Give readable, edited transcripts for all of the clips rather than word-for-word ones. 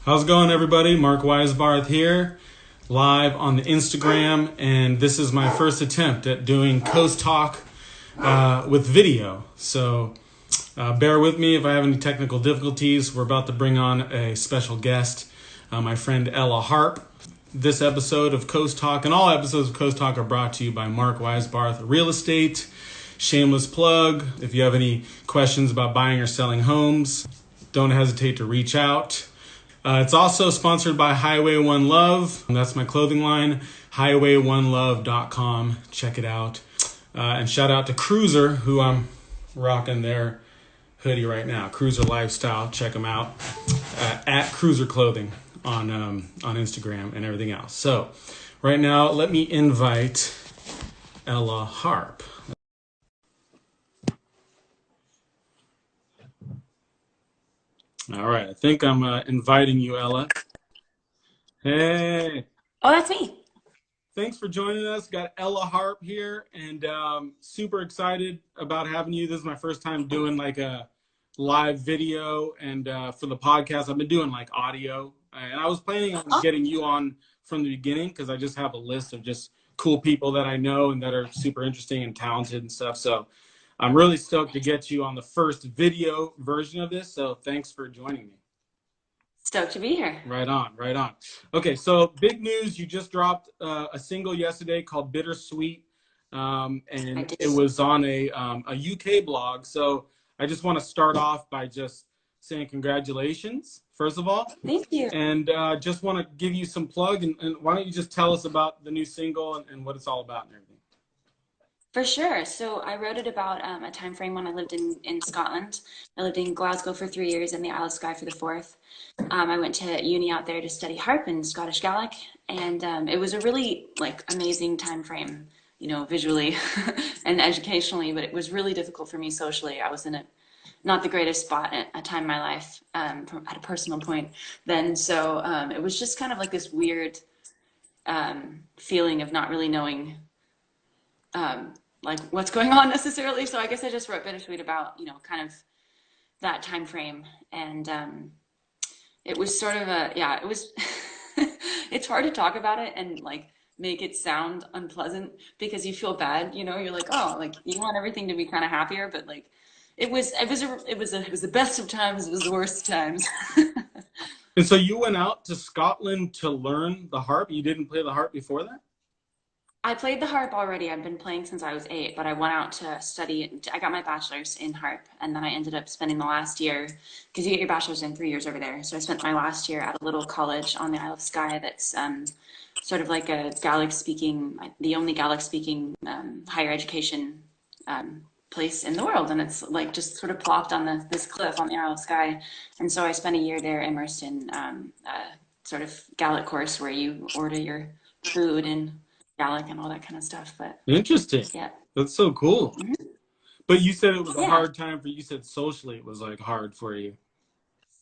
How's it going, everybody? Mark Weisbarth here, live on the Instagram, and this is my first attempt at doing CoasTalk with video. So bear with me if I have any technical difficulties. We're about to bring on a special guest, my friend Ella Harp. This episode of CoasTalk and all episodes of CoasTalk are brought to you by Mark Weisbarth Real Estate. Shameless plug. If you have any questions about buying or selling homes, don't hesitate to reach out. It's also sponsored by Highway One Love. That's my clothing line, highway1love.com. Check it out. And shout out to Cruiser, who I'm rocking their hoodie right now. Cruiser Lifestyle. Check them out at Cruiser Clothing on Instagram and everything else. So right now, let me invite Ella Harp. All right, I think I'm inviting you, Ella. Hey. Oh, that's me. Thanks for joining us. Got Ella Harp here, and super excited about having you. This is my first time doing like a live video, and for the podcast, I've been doing like audio. And I was planning on getting you on from the beginning because I just have a list of just cool people that I know and that are super interesting and talented and stuff. So I'm really stoked to get you on the first video version of this. So thanks for joining me. Stoked to be here. Right on, right on. Okay, so big news. You just dropped a single yesterday called Bittersweet, and it was on a UK blog. So I just want to start off by just saying congratulations, first of all. Thank you. And just want to give you some plug. And why don't you just tell us about the new single and what it's all about and everything. For sure. So I wrote it about a time frame when I lived in Scotland. I lived in Glasgow for 3 years and the Isle of Skye for the fourth. I went to uni out there to study harp and Scottish Gaelic, and it was a really amazing time frame, visually and educationally, but it was really difficult for me socially. I was in not the greatest spot at a time in my life at a personal point then. So it was just kind of like this weird feeling of not really knowing what's going on necessarily. So I guess I just wrote Bittersweet about, kind of that time frame. And it was sort of it was, it's hard to talk about it and make it sound unpleasant because you feel bad, you're like, oh, you want everything to be kind of happier, but it was the best of times. It was the worst of times. And so you went out to Scotland to learn the harp. You didn't play the harp before that? I played the harp already. I've been playing since I was 8, but I went out to study. I got my bachelor's in harp, and then I ended up spending the last year, because you get your bachelor's in 3 years over there. So I spent my last year at a little college on the Isle of Skye that's sort of like a Gaelic-speaking, the only Gaelic-speaking higher education place in the world. And it's just sort of plopped on this cliff on the Isle of Skye. And so I spent a year there immersed in sort of Gaelic course where you order your food and Gaelic and all that kind of stuff. But interesting. Yeah, that's so cool. Mm-hmm. But you said it was a hard time for you. You said socially it was hard for you.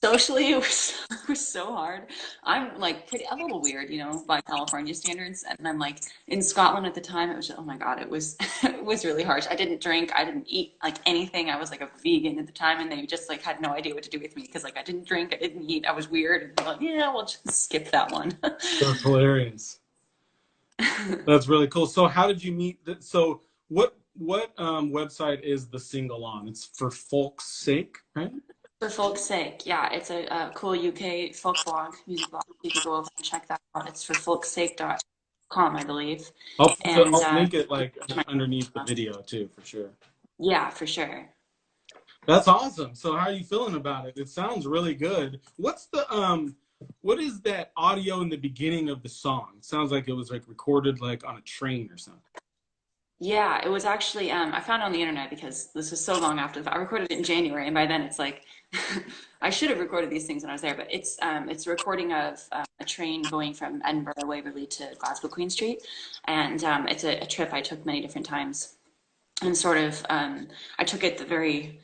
Socially it was so hard. I'm a little weird, by California standards, and I'm in Scotland at the time. It was just, oh my God, it was it was really harsh. I didn't drink, I didn't eat anything. I was a vegan at the time, and they just had no idea what to do with me because I didn't drink, I didn't eat, I was weird, and they're yeah, we'll just skip that one. That's hilarious. That's really cool. So how did you meet? So what website is the single on? It's For Folk's Sake, right? For Folk's Sake, yeah. It's a cool UK folk blog, music blog. You can go over and check that out. It's for folksake.com, I believe. I'll link it underneath the video too, for sure. Yeah, for sure. That's awesome. So how are you feeling about it? It sounds really good. What's the what is that audio in the beginning of the song? It sounds like it was recorded on a train or something. Yeah, it was actually, I found it on the internet because this was so long after. I recorded it in January, and by then it's I should have recorded these things when I was there, but it's a recording of a train going from Edinburgh, Waverley to Glasgow, Queen Street. And it's a trip I took many different times. And sort of, I took it the very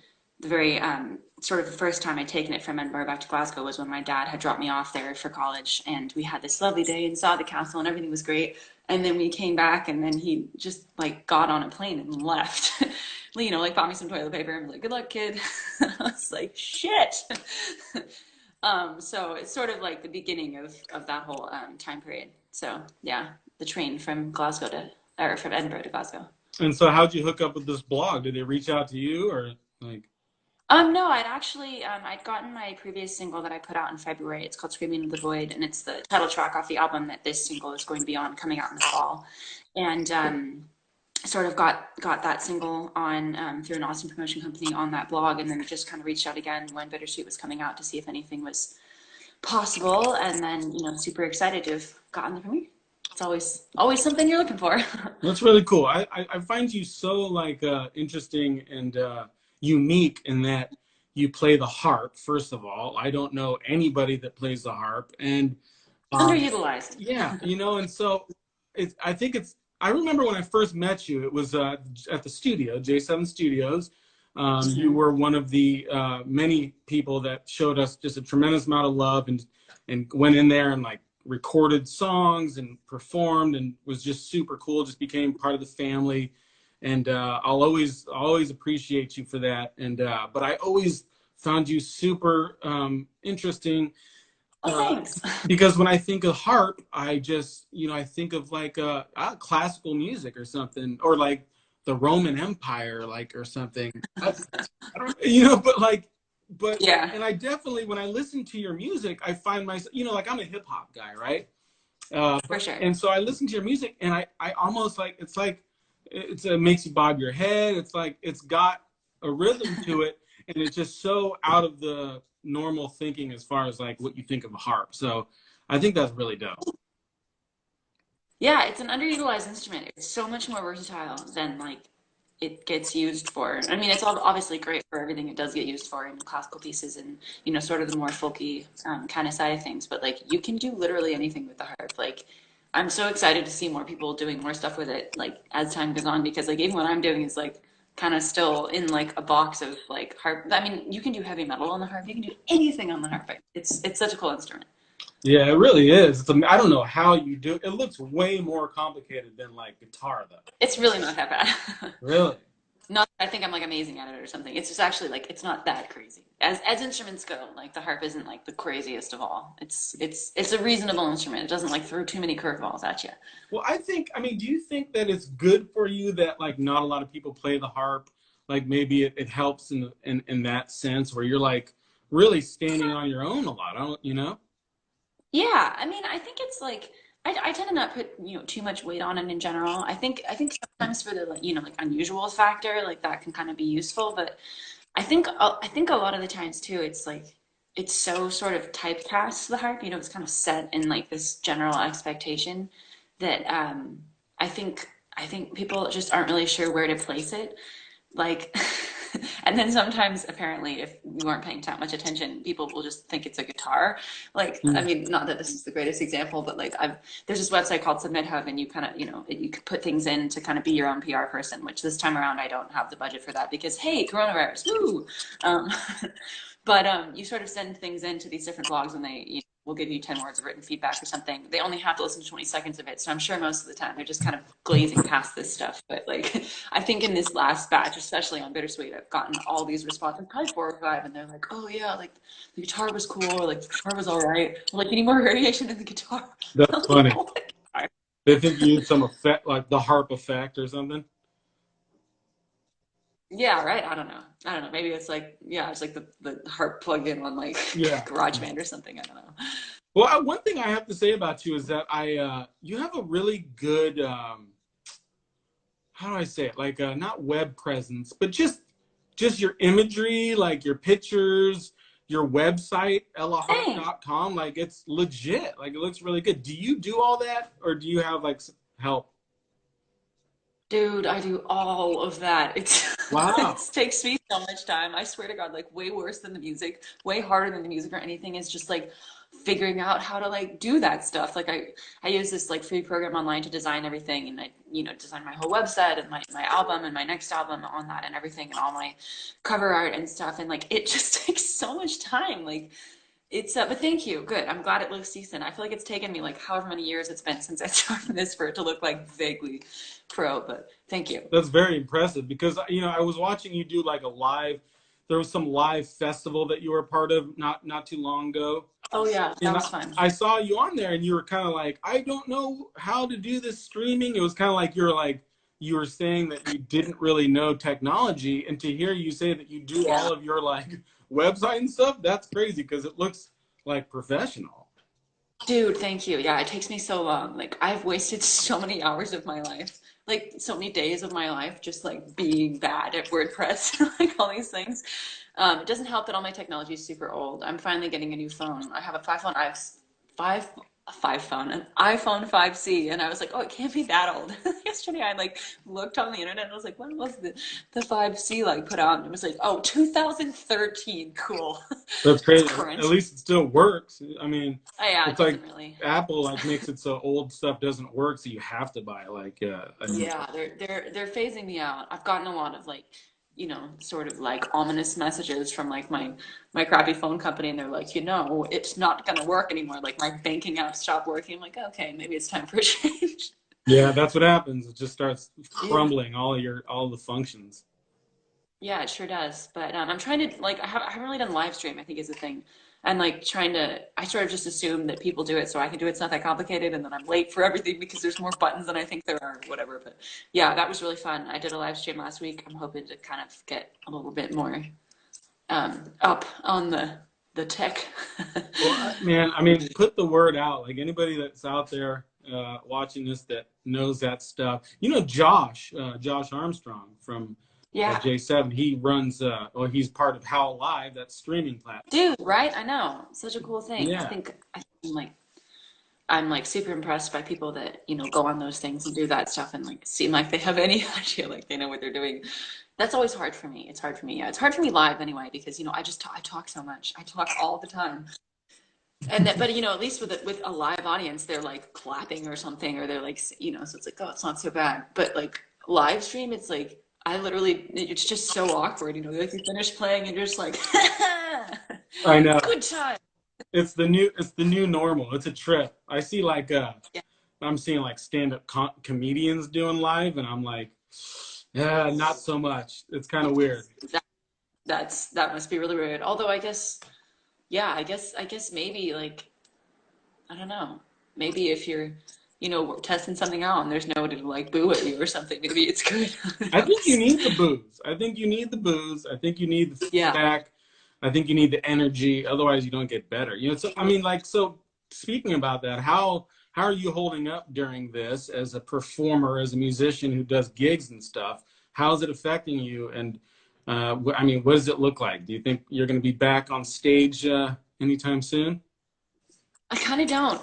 sort of the first time I'd taken it from Edinburgh back to Glasgow was when my dad had dropped me off there for college, and we had this lovely day and saw the castle and everything was great. And then we came back, and then he just got on a plane and left. Bought me some toilet paper and was like, good luck, kid. I was like, shit. So it's sort of like the beginning of that whole time period. So yeah, the train from Glasgow to, or from Edinburgh to Glasgow. And so how'd you hook up with this blog? Did they reach out to you or like? No, I'd actually, I'd gotten my previous single that I put out in February. It's called Screaming in the Void, and it's the title track off the album that this single is going to be on, coming out in the fall. And sort of got that single on through an awesome promotion company on that blog, and then just kind of reached out again when Bittersweet was coming out to see if anything was possible, and then super excited to have gotten the premiere. It's always something you're looking for. That's really cool. I find you so like interesting and unique in that you play the harp. First of all, I don't know anybody that plays the harp, and Underutilized. yeah, and so I think it's. I remember when I first met you, it was at the studio, J7 Studios. You were one of the many people that showed us just a tremendous amount of love and went in there and like recorded songs and performed and was just super cool. Just became part of the family, and I'll always appreciate you for that. And but I always found you super interesting. Thanks. Because when I think of harp, I just I think of like classical music or something, or like the Roman Empire, like or something. I don't, but Yeah. and I definitely when I listen to your music, I find myself, like I'm a hip hop guy, right? For sure. And so I listen to your music, and I almost like it makes you bob your head. It's like it's got a rhythm to it, and it's just so out of the normal thinking as far as like what you think of a harp. So I think that's really dope. Yeah, it's an underutilized instrument. It's so much more versatile than like it gets used for. I mean, it's obviously great for everything it does get used for in classical pieces and sort of the more folky kind of side of things. But like you can do literally anything with the harp. Like I'm so excited to see more people doing more stuff with it like as time goes on, because like even what I'm doing is like kind of still in like a box of like harp. I mean, you can do heavy metal on the harp. You can do anything on the harp. It's such a cool instrument. Yeah, it really is. I don't know how you do it. It looks way more complicated than like guitar though. It's really not that bad. Really? Not that I think I'm like amazing at it or something. It's just actually like it's not that crazy. As instruments go, like the harp isn't like the craziest of all. It's a reasonable instrument. It doesn't like throw too many curveballs at you. Well, I mean, do you think that it's good for you that like not a lot of people play the harp? Like maybe it helps in that sense where you're like really standing on your own a lot. I don't. Yeah, I mean, I think it's like I tend to not put too much weight on it in general. I think sometimes for the like like unusual factor like that can kind of be useful, but I think a lot of the times too it's like it's so sort of typecast the harp. It's kind of set in like this general expectation that I think people just aren't really sure where to place it. Like, and then sometimes apparently if you aren't paying that much attention, people will just think it's a guitar. Like, I mean, not that this is the greatest example, but like there's this website called Submit Hub, and you kind of, you could put things in to kind of be your own PR person, which this time around I don't have the budget for that because hey, coronavirus, woo. Um, but you sort of send things into these different blogs, and they will give you 10 words of written feedback or something. They only have to listen to 20 seconds of it. So I'm sure most of the time they're just kind of glazing past this stuff. But like, I think in this last batch, especially on Bittersweet, I've gotten all these responses, probably 4 or 5, and they're like, oh yeah, like the guitar was cool, or like the guitar was all right. I'm like, you need more variation in the guitar. That's funny. They think you need some effect, like the harp effect or something. Yeah, right. I don't know. Maybe it's like, yeah, it's like the harp plug-in on like Yeah. GarageBand or something. I don't know. Well, one thing I have to say about you is that you have a really good how do I say it? Like not web presence, but just your imagery, like your pictures, your website, Thanks. ellaharp.com, like it's legit. Like it looks really good. Do you do all that or do you have like help? Dude, I do all of that. It Wow. takes me so much time. I swear to God, like way worse than the music, way harder than the music or anything is just like figuring out how to like do that stuff. Like I use this like free program online to design everything, and I design my whole website and my album and my next album on that and everything and all my cover art and stuff, and like it just takes so much time. Like it's but thank you. Good. I'm glad it looks decent. I feel like it's taken me like however many years it's been since I started this for it to look like vaguely pro, but thank you. That's very impressive because I was watching you do like a live there was some live festival that you were a part of not too long ago. Oh yeah, that And was fun. I saw you on there, and you were kind of like, I don't know how to do this streaming. It was kind of like you were saying that you didn't really know technology, and to hear you say that you do Yeah. all of your like website and stuff, that's crazy because it looks like professional. Dude, thank you. Yeah, it takes me so long. Like I've wasted so many hours of my life, like so many days of my life just like being bad at WordPress, like all these things. It doesn't help that all my technology is super old. I'm finally getting a new phone. I have a five five phone, an iPhone 5C, and I was like, oh, it can't be that old. Yesterday I like looked on the internet and I was like, when was the 5C like put out? And it was like, oh, 2013. Cool. That's It's crazy. At current. least it still works. I mean, Oh, yeah, it it's like doesn't really. Apple like makes it so old stuff doesn't work, so you have to buy like a new Yeah, they're phasing me out. I've gotten a lot of like, sort of like ominous messages from like my crappy phone company, and they're like, it's not gonna work anymore. Like my banking app stopped working. I'm like, okay, maybe it's time for a change. Yeah, that's what happens. It just starts Yeah. crumbling all the functions. Yeah, it sure does. But I'm trying to like I haven't really done live stream, I think is the thing. And like I sort of just assume that people do it so I can do it. It's not that complicated, and then I'm late for everything because there's more buttons than I think there are, whatever. But yeah, that was really fun. I did a live stream last week. I'm hoping to kind of get a little bit more up on the tech. Well, man, I mean, put the word out. Like anybody that's out there watching this that knows that stuff. You know, Josh Armstrong from Yeah, J7. He runs, or he's part of How Live, that streaming platform. dude, right? I know. Such a cool thing. Yeah, I'm like super impressed by people that, go on those things and do that stuff and like seem like they have any idea, like they know what they're doing. That's always hard for me. It's hard for me. Yeah, it's hard for me live anyway because, I talk so much. I talk all the time. And that, but at least with a live audience, they're like clapping or something, or they're like, so it's like, oh, it's not so bad. But like live stream, it's like it's just so awkward. Like you finish playing and you're just like, I know. good time. It's the new normal. It's a trip. I see like Yeah. I'm seeing like stand-up comedians doing live, and I'm like, yeah, not so much. It's kind of weird. That, that must be really weird. Although I guess, yeah, I guess maybe like I don't know. Maybe if you're, testing something out and there's nobody to like boo at you or something, maybe it's good. Who I think you knows? need the booze. I think you need the booze. I think you need the Yeah. feedback. I think you need the energy. Otherwise, you don't get better. So I mean, like, so speaking about that, how are you holding up during this as a performer, as a musician who does gigs and stuff? How is it affecting you? And I mean, what does it look like? Do you think you're going to be back on stage anytime soon? I kind of don't.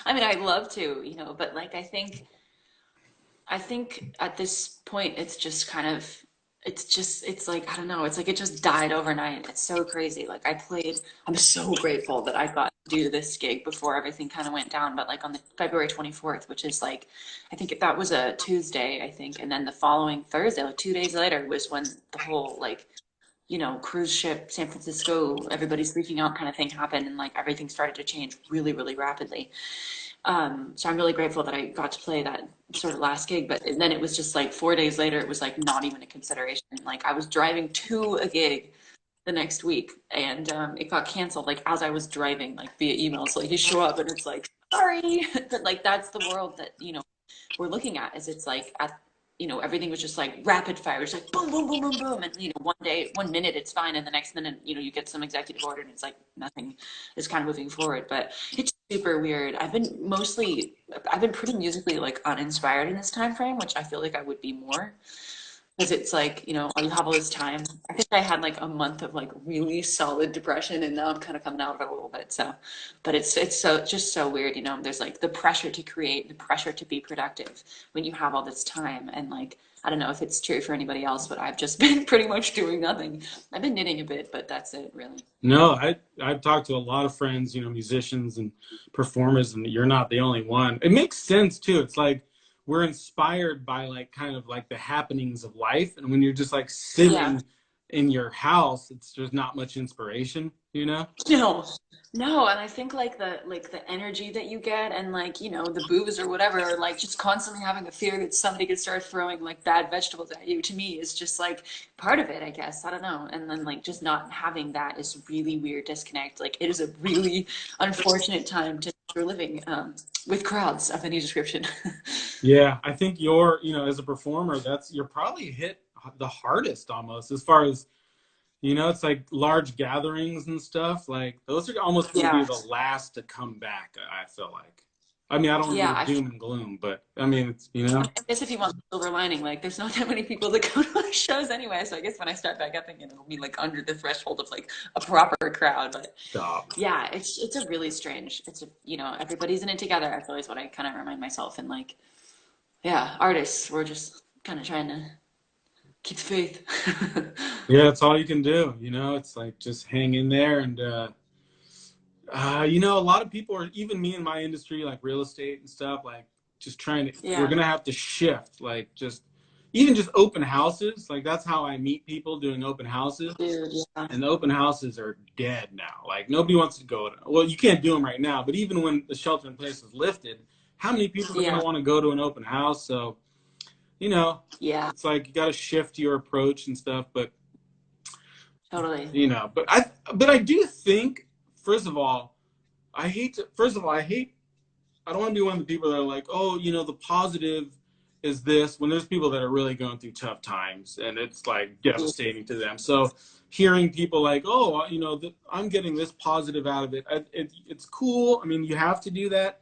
I mean, I'd love to, but like I think at this point it's just kind of it's like I don't know, it's like it just died overnight. It's so crazy. Like I'm so grateful that I got to do this gig before everything kind of went down, but like on the February 24th, which is like I think that was a Tuesday, I think, and then the following Thursday, like 2 days later was when the whole like cruise ship, San Francisco, everybody's freaking out kind of thing happened, and like everything started to change really, really rapidly. So I'm really grateful that I got to play that sort of last gig, but then it was just like 4 days later, it was like not even a consideration. Like I was driving to a gig the next week, and it got canceled like as I was driving, like via email. So like you show up and it's like, sorry, but like that's the world that we're looking at. Is it's like at everything was just like rapid fire. It's like boom, boom, boom, boom, boom. And, one minute it's fine. And the next minute, you get some executive order and it's like nothing is kind of moving forward. But it's super weird. I've been pretty musically like uninspired in this time frame, which I feel like I would be more. Because it's like, you have all this time. I think I had like a month of like really solid depression, and now I'm kind of coming out of it a little bit. So, but it's so just so weird, There's like the pressure to create, the pressure to be productive when you have all this time. And like, I don't know if it's true for anybody else, but I've just been pretty much doing nothing. I've been knitting a bit, but that's it, really. No, I've talked to a lot of friends, musicians and performers, and you're not the only one. It makes sense too. It's like we're inspired by like kind of like the happenings of life, and when you're just like Yeah. sitting in your house, there's not much inspiration, you know? No, no, and I think like the energy that you get and like, the booze or whatever, or like just constantly having a fear that somebody could start throwing like bad vegetables at you, to me is just like part of it, I guess. I don't know. And then like just not having that is a really weird disconnect. Like it is a really unfortunate time to for living with crowds of any description. Yeah, I think as a performer, you're probably hit the hardest almost as far as, it's like large gatherings and stuff. Like those are almost going to be Yeah. the last to come back, I feel like. I mean, I don't want to Yeah, be the doom and gloom, but I mean, it's. I guess if you want the silver lining, like there's not that many people that go to my shows anyway. So I guess when I start back up again, it'll be like under the threshold of like a proper crowd. But Stop. yeah, it's a really strange. It's a everybody's in it together. I feel is what I kind of remind myself. And like yeah, artists, we're just kind of trying to keep the faith. Yeah, it's all you can do. It's like just hang in there and a lot of people are, even me in my industry, like real estate and stuff, like just we're Yeah, going to have to shift, like even just open houses. Like that's how I meet people, doing open houses. dude. Yeah, And the open houses are dead now. Like nobody wants to go. Well, you can't do them right now, but even when the shelter in place is lifted, how many people are going yeah, to want to go to an open house? So, yeah, it's like you got to shift your approach and stuff. But totally. but I do think, first of all, I hate to. First of all, I don't want to be one of the people that are like, oh, the positive is this, when there's people that are really going through tough times and it's like devastating to them. So hearing people like, oh, I'm getting this positive out of it, it's cool. I mean, you have to do that.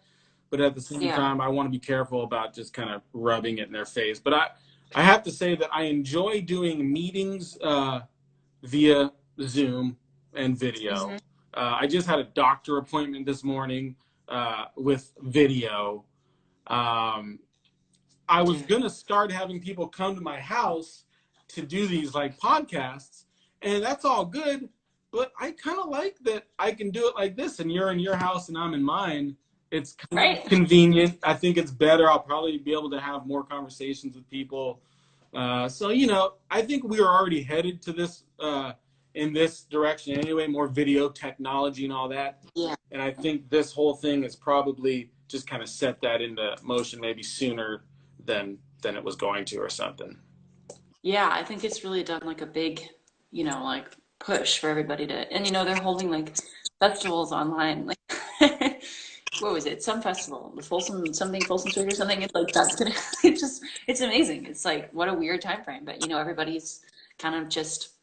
But at the same Yeah, time, I want to be careful about just kind of rubbing it in their face. But I have to say that I enjoy doing meetings via Zoom and video. hmm, I just had a doctor appointment this morning with video. Um, I was dude. going to start having people come to my house to do these like podcasts, and that's all good. But I kind of like that I can do it like this, and you're in your house and I'm in mine. It's kind of Right? convenient. I think it's better. I'll probably be able to have more conversations with people. So, I think we are already headed to this in this direction anyway, more video technology and all that. Yeah. And I think this whole thing is probably just kind of set that into motion maybe sooner than it was going to or something. Yeah, I think it's really done like a big, like push for everybody to, and they're holding like festivals online. Like, what was it? Some festival, the Folsom something, Folsom Street or something. It's like that's gonna, it's amazing. It's like what a weird time frame, but everybody's kind of just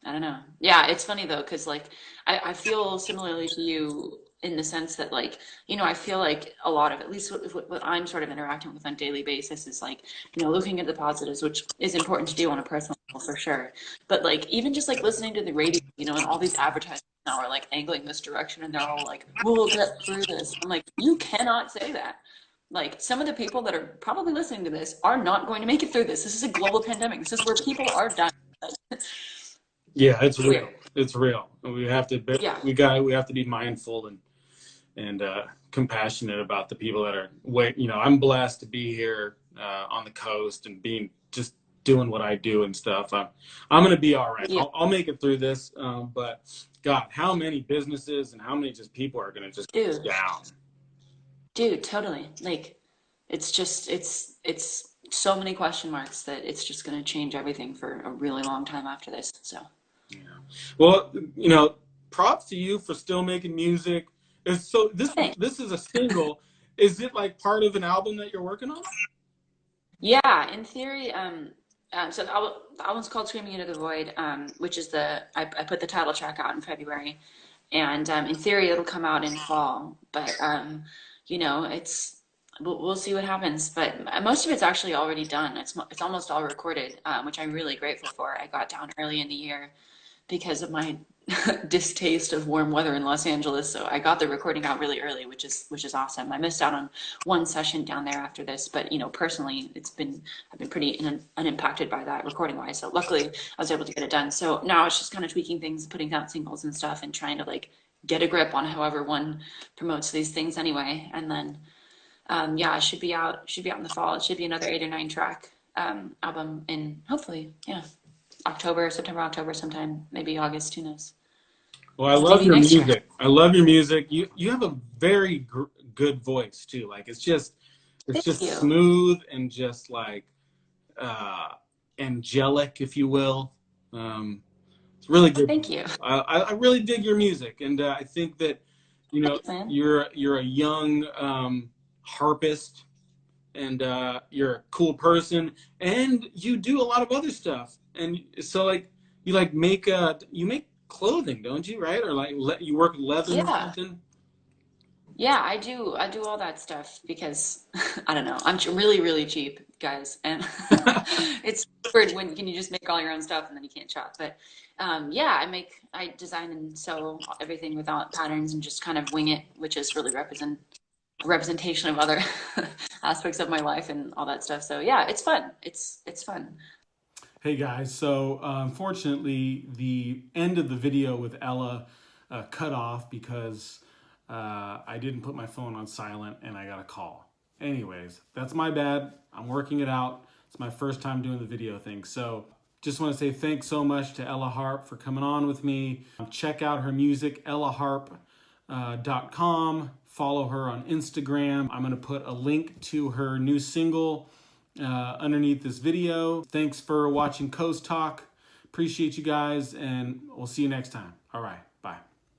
I don't know. Yeah, it's funny though, because like I feel similarly to you in the sense that like, I feel like a lot of, at least what I'm sort of interacting with on a daily basis is like, looking at the positives, which is important to do on a personal level for sure. But like even just like listening to the radio, and all these advertisements now are like angling this direction and they're all like, we'll get through this. I'm like, you cannot say that. Like some of the people that are probably listening to this are not going to make it through this. This is a global pandemic. This is where people are dying. Yeah, it's It's real. weird. It's real. We have to Yeah. we have to be mindful and compassionate about the people that are I'm blessed to be here on the coast and being just doing what I do and stuff. I'm gonna be all right. Yeah. I'll make it through this. But God, how many businesses and how many just people are gonna just go Dude. down? Dude, totally. Like it's just it's so many question marks that it's just going to change everything for a really long time after this. So, Yeah. Well, props to you for still making music. So thanks. this is a single. Is it like part of an album that you're working on? Yeah, in theory, so the album's called Screaming Into the Void, which is I put the title track out in February, and in theory it'll come out in fall, but it's we'll see what happens. But most of it's actually already done. It's almost all recorded, which I'm really grateful for. I got down early in the year because of my distaste of warm weather in Los Angeles. So I got the recording out really early, which is awesome. I missed out on one session down there after this, but personally, I've been pretty unimpacted by that recording wise. So luckily, I was able to get it done. So now it's just kind of tweaking things, putting out singles and stuff, and trying to like get a grip on however one promotes these things anyway. And then yeah, it should be out in the fall. It should be another 8 or 9 track album, and hopefully, yeah. October, September, October, sometime, maybe August, who knows? Well, I So love maybe your next year. music. I love your music. You have a very good voice too. Like it's Thank just you. smooth and just like uh, angelic, if you will. Um, it's really good. Thank you. I really dig your music, and I think that Thanks, man. you're a young harpist, and you're a cool person, and you do a lot of other stuff. And so like you like make you make clothing, don't you? Right? Or like you work leather or Yeah. something. Yeah, I do. I do all that stuff because I don't know. I'm really, really cheap, guys, and it's weird when can you just make all your own stuff and then you can't shop. But yeah, I design and sew everything without patterns and just kind of wing it, which is really representation of other aspects of my life and all that stuff. So yeah, it's fun. It's fun. Hey guys, so unfortunately, the end of the video with Ella cut off because I didn't put my phone on silent and I got a call. Anyways, that's my bad. I'm working it out. It's my first time doing the video thing. So just want to say thanks so much to Ella Harp for coming on with me. Check out her music, ellaharp.com. Follow her on Instagram. I'm going to put a link to her new single underneath this video. Thanks for watching CoasTalk. Appreciate you guys, and we'll see you next time. All right, bye.